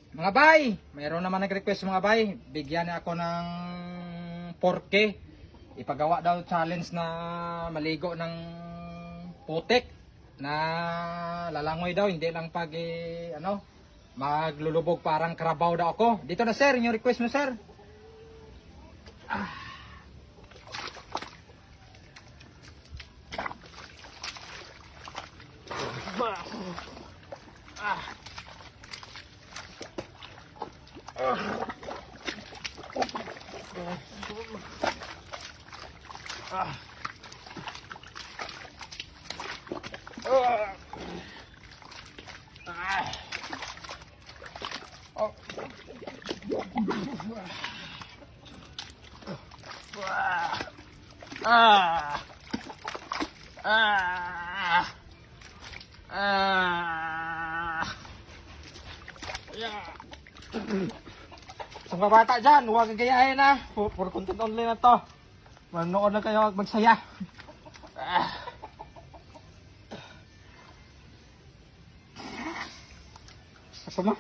Mga bay, mayroon naman nag-request mga bay. Bigyan niya ako ng 4K. Ipagawa daw challenge na maligo ng putik na lalangoy daw, hindi lang pag maglulubog parang karabaw daw ako. Dito na sir, yung request mo sir. So mga bata dyan, huwag gagayahin na. For content only na to. Manood na kayo magsaya. Apa mah?